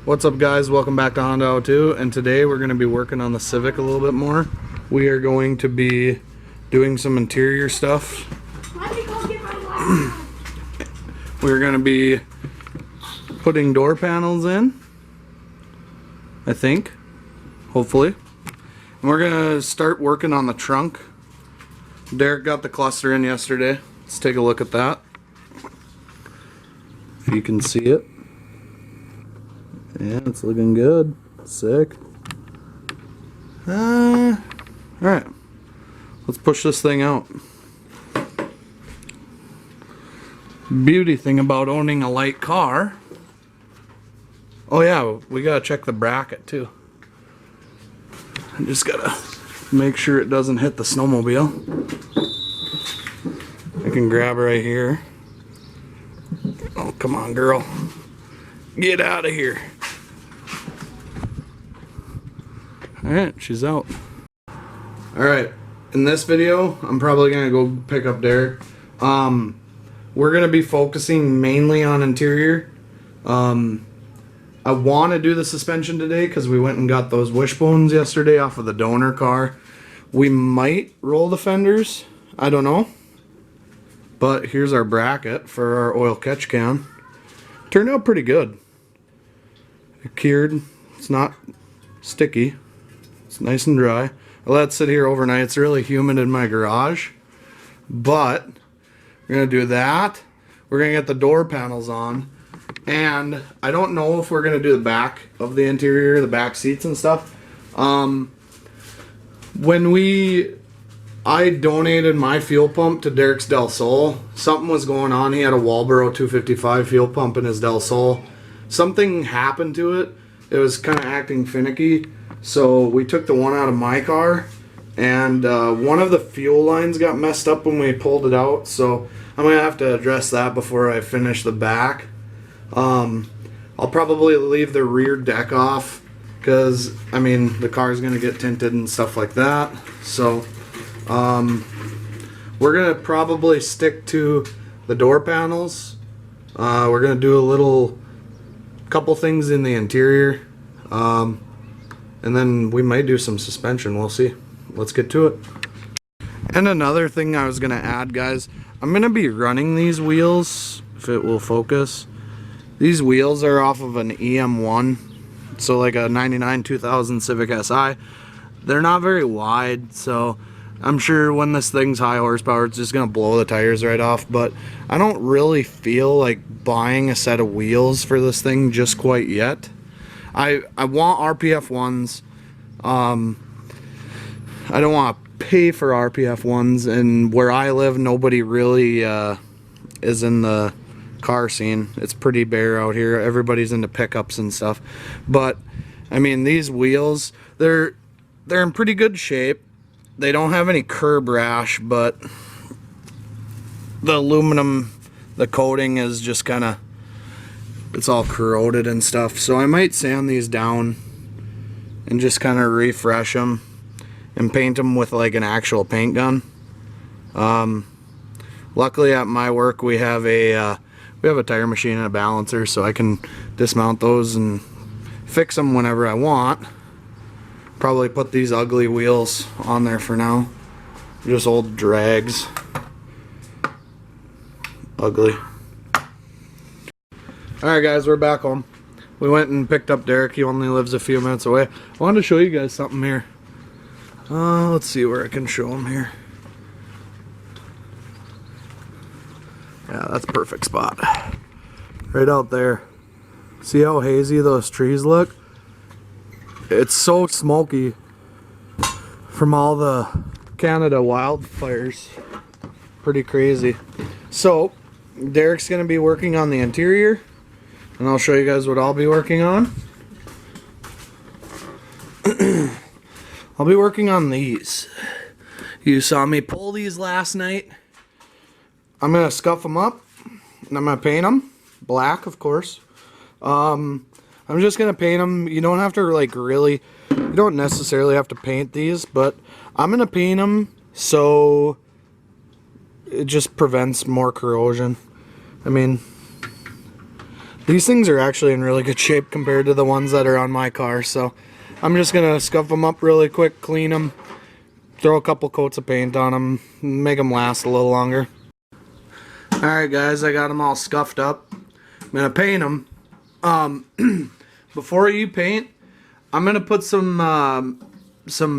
What's up, guys? Welcome back to Honda 02, and today we're going to be working on the Civic a little bit more. We are going to be doing some interior stuff. We're going to be putting door panels in, I think, hopefully. And we're going to start working on the trunk. Derek got the cluster in yesterday. Let's take a look at that. If you can see it. Yeah, it's looking good. Sick. Alright. Let's push this thing out. Beauty thing about owning a light car. Oh yeah, we gotta check the bracket too. I just gotta make sure it doesn't hit the snowmobile. I can grab her right here. Oh, come on, girl. Get out of here. Alright, she's out. Alright, in this video, I'm probably going to go pick up Derek. We're going to be focusing mainly on interior. I want to do the suspension today because we went and got those wishbones yesterday off of the donor car. We might roll the fenders. I don't know. But here's our bracket for our oil catch can. Turned out pretty good. It cured. It's not sticky. It's nice and dry. I let it sit here overnight. It's really humid in my garage. But we're going to do that. We're going to get the door panels on. And I don't know if we're going to do the back of the interior, the back seats and stuff. I donated my fuel pump to Derek's Del Sol. Something was going on. He had a Walboro 255 fuel pump in his Del Sol. Something happened to it. It was kind of acting finicky. So we took the one out of my car, and one of the fuel lines got messed up when we pulled it out. So I'm going to have to address that before I finish the back. I'll probably leave the rear deck off because, I mean, the car's going to get tinted and stuff like that. So we're going to probably stick to the door panels. We're going to do a couple things in the interior. And then we might do some suspension. We'll see. Let's get to it. And another thing I was going to add, guys, I'm going to be running these wheels, if it will focus. These wheels are off of an EM1, so like a 99 2000 Civic Si. They're not very wide, so I'm sure when this thing's high horsepower, it's just going to blow the tires right off. But I don't really feel like buying a set of wheels for this thing just quite yet. I want RPF ones. I don't want to pay for RPF ones, and where I live, nobody really is in the car scene. It's pretty bare out here. Everybody's into pickups and stuff. But I mean, these wheels, they're in pretty good shape. They don't have any curb rash, but the aluminum, the coating is just kind of, it's all corroded and stuff. So I might sand these down and just kind of refresh them and paint them with like an actual paint gun. Luckily at my work we have a tire machine and a balancer, so I can dismount those and fix them whenever I want. Probably put these ugly wheels on there for now. Just old drags. Ugly. Alright guys, we're back home. We went and picked up Derek. He only lives a few minutes away. I wanted to show you guys something here. Let's see where I can show him here. Yeah, that's a perfect spot. Right out there. See how hazy those trees look? It's so smoky from all the Canada wildfires. Pretty crazy. So, Derek's going to be working on the interior, and I'll show you guys what I'll be working on. I'll be working on these. You saw me pull these last night. I'm going to scuff them up, and I'm going to paint them. Black, of course. I'm just going to paint them. You don't have to, like, really, you don't necessarily have to paint these, but I'm going to paint them so it just prevents more corrosion. I mean, These things are actually in really good shape compared to the ones that are on my car, so I'm just gonna scuff them up really quick, clean them, throw a couple coats of paint on them, make them last a little longer. Alright guys, I got them all scuffed up. I'm gonna paint them. Before you paint, I'm gonna put some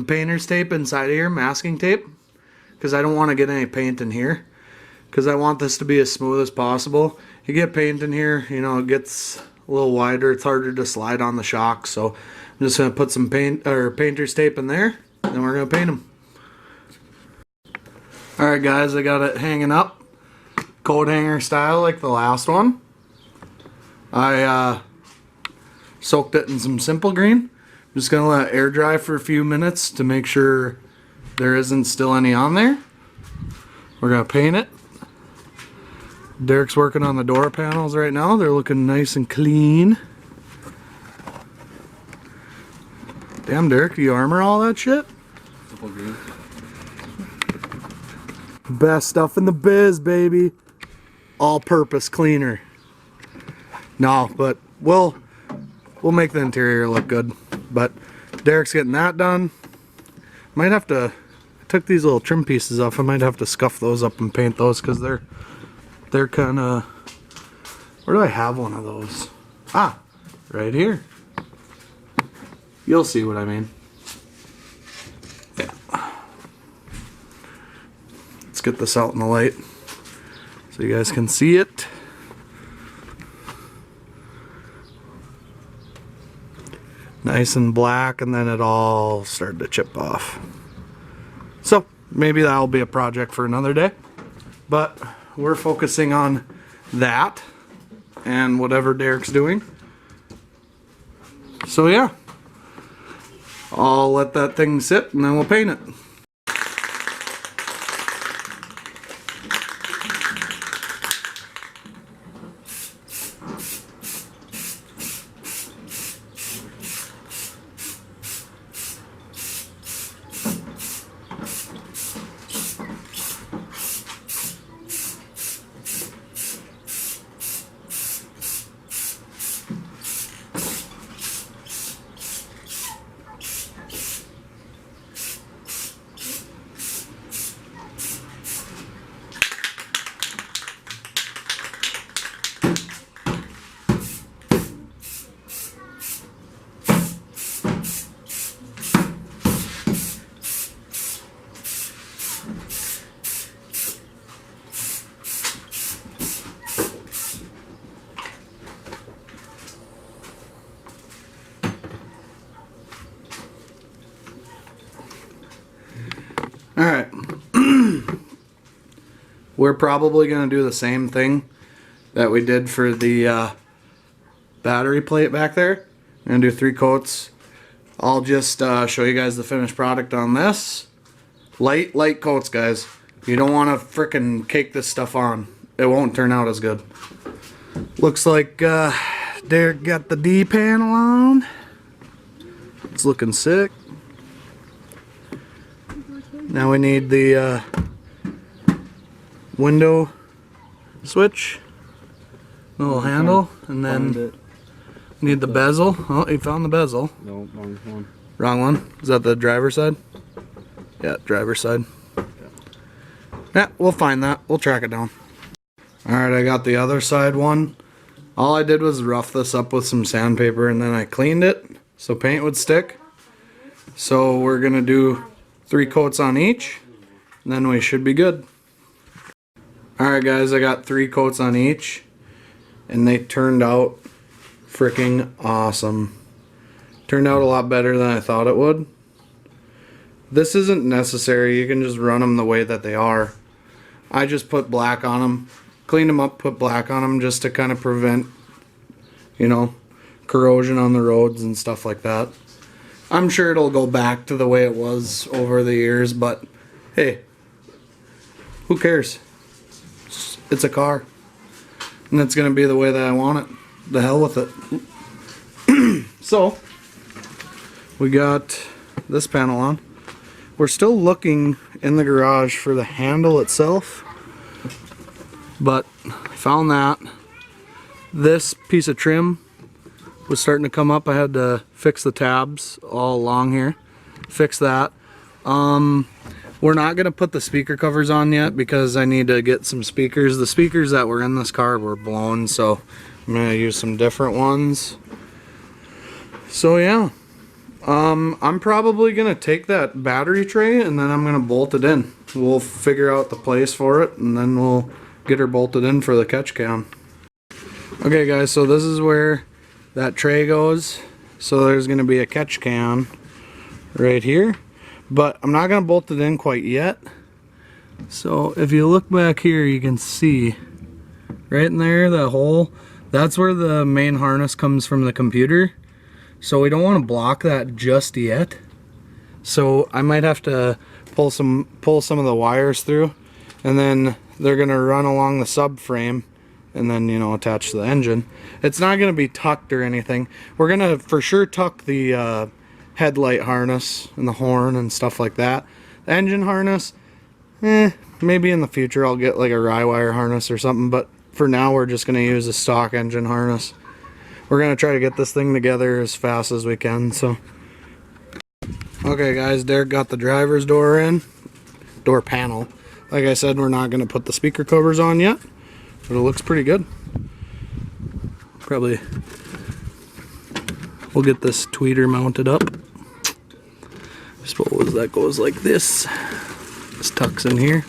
painter's tape inside of here, masking tape, because I don't want to get any paint in here, because I want this to be as smooth as possible. You get paint in here, you know, it gets a little wider, it's harder to slide on the shock, so I'm just gonna put some painter's tape in there, and we're gonna paint them. Alright guys, I got it hanging up, coat hanger style like the last one. I soaked it in some Simple Green. I'm just gonna let it air dry for a few minutes to make sure there isn't still any on there. We're gonna paint it. Derek's working on the door panels right now. They're looking nice and clean. Damn, Derek, do you armor all that shit? Simple Green. Best stuff in the biz, baby. All-purpose cleaner. No, but we'll make the interior look good. But Derek's getting that done. Might have to, I took these little trim pieces off. I might have to scuff those up and paint those because they're kind of, where do I have one of those? Ah, right here. You'll see what I mean. Yeah. Let's get this out in the light so you guys can see it. Nice and black, and then it all started to chip off. So maybe that'll be a project for another day, but we're focusing on that and whatever Derek's doing. So yeah, I'll let that thing sit and then we'll paint it. Alright, we're probably going to do the same thing that we did for the battery plate back there. I'm going to do 3 coats. I'll just show you guys the finished product on this. Light coats, guys. You don't want to frickin' cake this stuff on. It won't turn out as good. Looks like Derek got the D panel on. It's looking sick. Now we need the window switch, little handle, and then we need the bezel. Oh, you found the bezel. No, wrong one. Wrong one? Is that the driver's side? Yeah, driver's side. Yeah, we'll find that. We'll track it down. Alright, I got the other side one. All I did was rough this up with some sandpaper and then I cleaned it so paint would stick. So we're going to do 3 coats on each, and then we should be good. Alright guys, I got 3 coats on each, and they turned out freaking awesome. Turned out a lot better than I thought it would. This isn't necessary, you can just run them the way that they are. I just put black on them, cleaned them up, put black on them just to kind of prevent, you know, corrosion on the roads and stuff like that. I'm sure it'll go back to the way it was over the years, but hey, who cares? It's a car, and it's gonna be the way that I want it. The hell with it. So we got this panel on. We're still looking in the garage for the handle itself, but I found that. this piece of trim was starting to come up. I had to fix the tabs all along here. Fix that. We're not gonna put the speaker covers on yet because I need to get some speakers. The speakers that were in this car were blown, so I'm gonna use some different ones. So yeah, I'm probably gonna take that battery tray and then I'm gonna bolt it in. We'll figure out the place for it and then we'll get her bolted in for the catch can. Okay guys, so this is where that tray goes. So there's gonna be a catch can right here, but I'm not gonna bolt it in quite yet. So if you look back here, you can see right in there, that hole, that's where the main harness comes from the computer. So we don't want to block that just yet. So I might have to pull some of the wires through, and then they're gonna run along the subframe and then, you know, attach to the engine. It's not gonna be tucked or anything. We're gonna for sure tuck the headlight harness and the horn and stuff like that. The engine harness, maybe in the future I'll get like a rye wire harness or something, but for now we're just gonna use a stock engine harness. We're gonna try to get this thing together as fast as we can, so. Okay guys, Derek got the driver's door in, door panel. Like I said, we're not gonna put the speaker covers on yet, but it looks pretty good. Probably we'll get this tweeter mounted up. I suppose that goes like this. This tucks in here,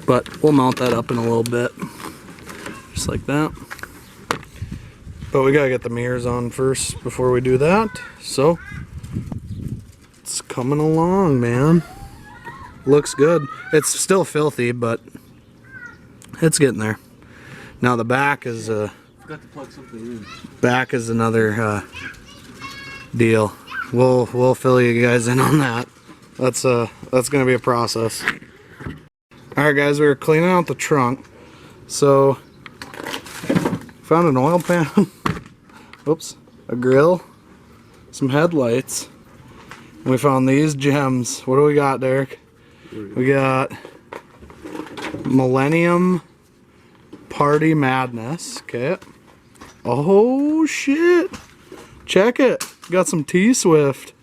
but we'll mount that up in a little bit, just like that. But we gotta get the mirrors on first before we do that. So it's coming along, man. Looks good. It's still filthy, but it's getting there. Now the back is Forgot to plug something in. Back is another deal. We'll fill you guys in on that. That's gonna be a process. All right, guys, we were cleaning out the trunk, so found an oil pan. Oops, a grill, some headlights, and we found these gems. What do we got, Derek? We got Millennium Party Madness. Okay. Oh shit! Check it. Got some T-Swift.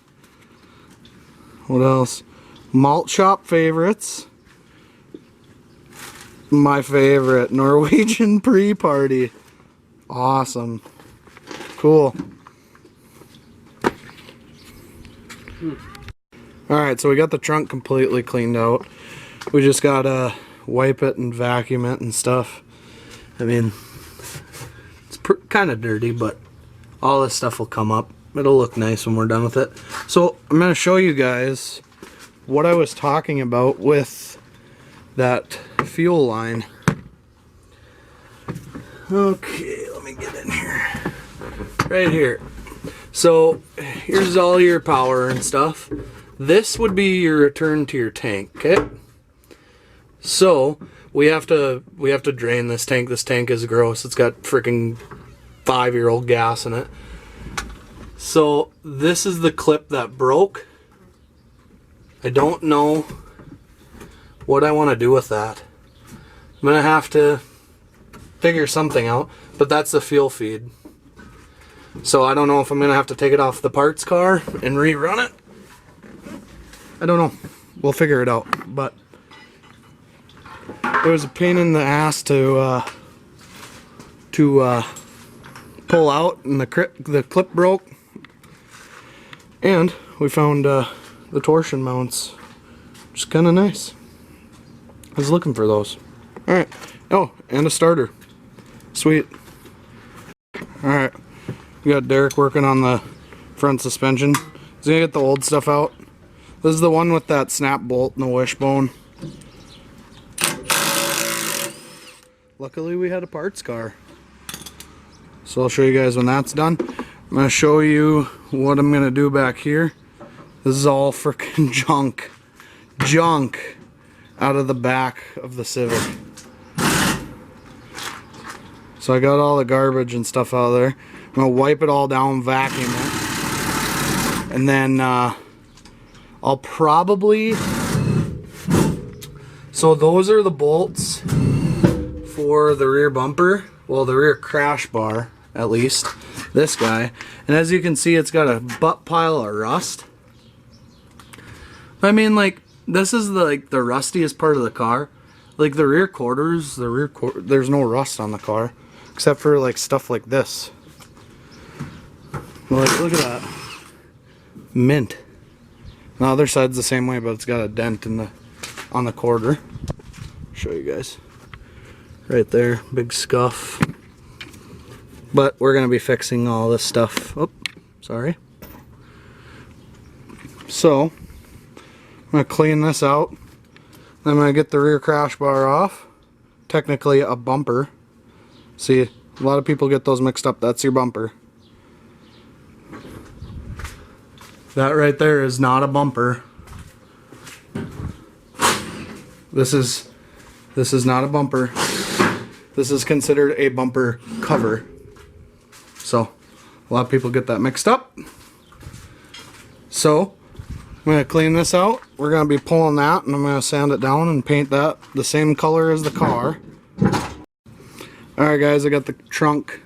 What else? Malt Shop Favorites. My favorite, Norwegian Pre-Party. Awesome. Cool. Alright, so we got the trunk completely cleaned out. We just gotta wipe it and vacuum it and stuff. I mean, it's kind of dirty, but all this stuff will come up. It'll look nice when we're done with it. So I'm going to show you guys what I was talking about with that fuel line. Okay, let me get in here. Right here. So here's all your power and stuff. This would be your return to your tank, okay? So we have to drain this tank. This tank is gross. It's got freaking 5-year-old gas in it. So this is the clip that broke. I don't know what I want to do with that. I'm gonna have to figure something out, but that's the fuel feed. So I don't know if I'm gonna have to take it off the parts car and rerun it. I don't know. We'll figure it out, but it was a pain in the ass to pull out, and the clip broke. And we found the torsion mounts, which is kind of nice. I was looking for those. Alright. Oh, and a starter. Sweet. Alright. We got Derek working on the front suspension. He's gonna get the old stuff out. This is the one with that snap bolt and the wishbone. Luckily we had a parts car. So I'll show you guys when that's done. I'm going to show you what I'm going to do back here. This is all freaking junk out of the back of the Civic. So I got all the garbage and stuff out of there. I'm going to wipe it all down, vacuum it. And then I'll probably... So those are the bolts for the rear bumper. Well, the rear crash bar. at least. This guy. And as you can see, it's got a butt pile of rust. I mean, like, this is the rustiest part of the car. Like the rear quarters, there's no rust on the car. Except for like stuff like this. Like, look at that. Mint. The other side's the same way, but it's got a dent in on the quarter. Show you guys. Right there, big scuff. But we're gonna be fixing all this stuff. Oh, sorry. So, I'm gonna clean this out. Then I'm gonna get the rear crash bar off. Technically a bumper. See, a lot of people get those mixed up. That's your bumper. That right there is not a bumper. This is not a bumper. This is considered a bumper cover. So, a lot of people get that mixed up. So, I'm going to clean this out. We're going to be pulling that, and I'm going to sand it down and paint that the same color as the car. Alright guys, I got the trunk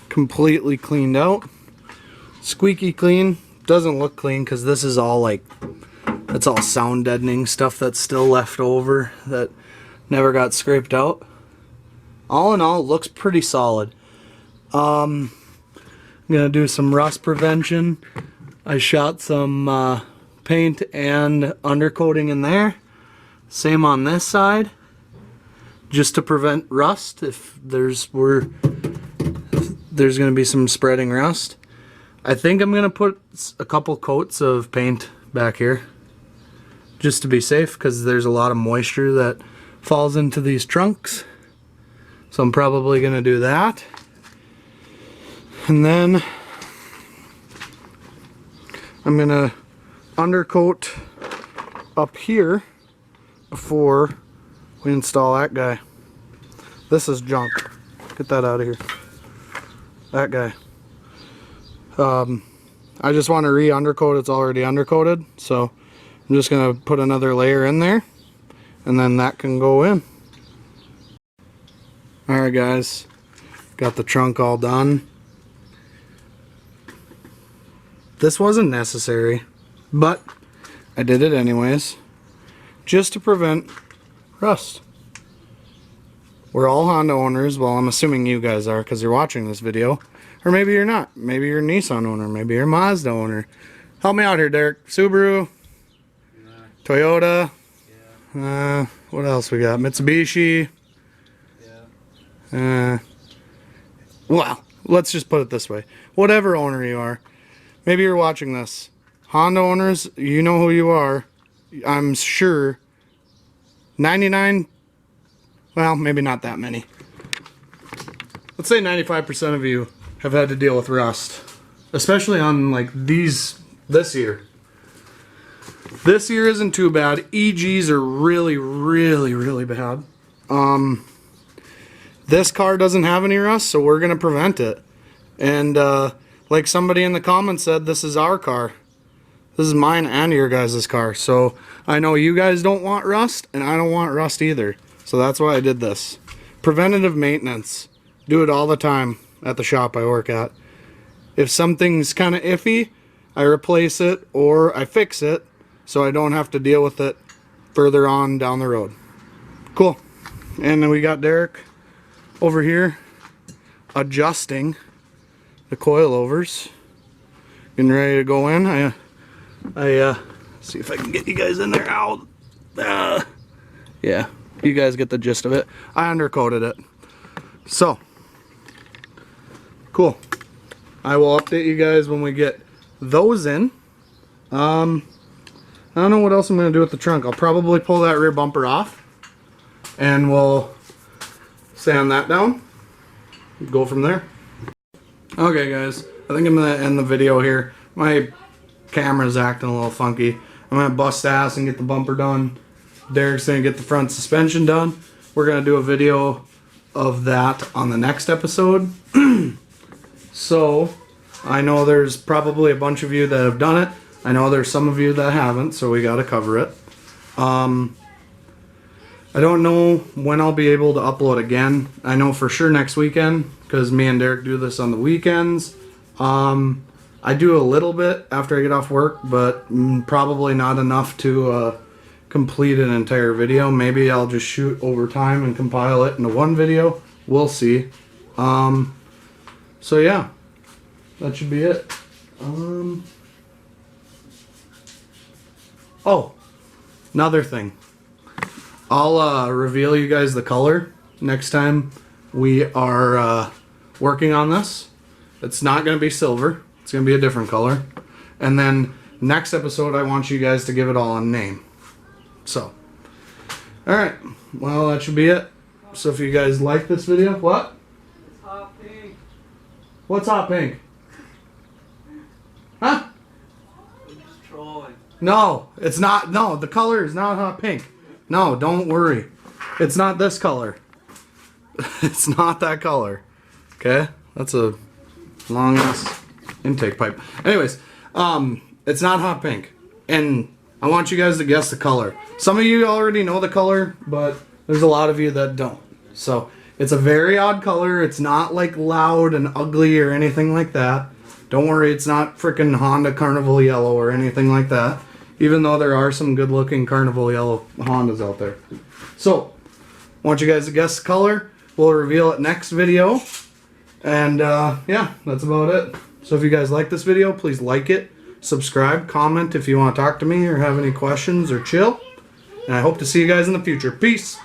completely cleaned out. Squeaky clean. Doesn't look clean because this is all like, it's all sound deadening stuff that's still left over that never got scraped out. All in all, it looks pretty solid. I'm gonna do some rust prevention. I shot some paint and undercoating in there. Same on this side, just to prevent rust if there's gonna be some spreading rust. I think I'm gonna put a couple coats of paint back here just to be safe because there's a lot of moisture that falls into these trunks. So I'm probably gonna do that. And then I'm gonna undercoat up here before we install that guy. This is junk. Get that out of here. That guy. I just want to re-undercoat. It's already undercoated, so I'm just gonna put another layer in there and then that can go in. Alright guys, got the trunk all done. This wasn't necessary, but I did it anyways, just to prevent rust. We're all Honda owners. Well, I'm assuming you guys are because you're watching this video. Or maybe you're not. Maybe you're a Nissan owner. Maybe you're a Mazda owner. Help me out here, Derek. Subaru. Yeah. Toyota. Yeah. What else we got? Mitsubishi. Yeah. Well, let's just put it this way. Whatever owner you are. Maybe you're watching this. Honda owners, you know who you are. I'm sure 99, well, maybe not that many. Let's say 95% of you have had to deal with rust, especially on like this year. This year isn't too bad. EGs are really bad. This car doesn't have any rust, so we're gonna prevent it. And like somebody in the comments said, this is our car. This is mine and your guys' car. So I know you guys don't want rust, and I don't want rust either. So that's why I did this. Preventative maintenance. Do it all the time at the shop I work at. If something's kind of iffy, I replace it or I fix it so I don't have to deal with it further on down the road. Cool. And then we got Derek over here adjusting the coilovers, getting ready to go in. I see if I can get you guys in there. Ow. Yeah, you guys get the gist of it. I undercoated it. So cool. I will update you guys when we get those in. I don't know what else I'm going to do with the trunk. I'll probably pull that rear bumper off and we'll sand that down. Go from there. Okay guys, I think I'm going to end the video here. My camera's acting a little funky. I'm going to bust ass and get the bumper done. Derek's going to get the front suspension done. We're going to do a video of that on the next episode. So, I know there's probably a bunch of you that have done it. I know there's some of you that haven't, so we got to cover it. I don't know when I'll be able to upload again. I know for sure next weekend because me and Derek do this on the weekends. I do a little bit after I get off work, but probably not enough to complete an entire video. Maybe I'll just shoot over time and compile it into one video. We'll see. So yeah, that should be it. Oh, another thing. I'll reveal you guys the color next time we are working on this. It's not going to be silver. It's going to be a different color. And then next episode, I want you guys to give it all a name. So, alright. Well, that should be it. So if you guys like this video, what? It's hot pink. What's hot pink? Huh? I'm just trolling. No, it's not. No, the color is not hot pink. No, don't worry. It's not this color. It's not that color. Okay? That's a long ass intake pipe. Anyways, it's not hot pink. And I want you guys to guess the color. Some of you already know the color, but there's a lot of you that don't. So, it's a very odd color. It's not like loud and ugly or anything like that. Don't worry, it's not freaking Honda Carnival Yellow or anything like that. Even though there are some good looking Carnival Yellow Hondas out there. So, I want you guys to guess the color. We'll reveal it next video. And yeah, that's about it. So if you guys like this video, please like it, subscribe, comment if you want to talk to me or have any questions or chill. And I hope to see you guys in the future. Peace!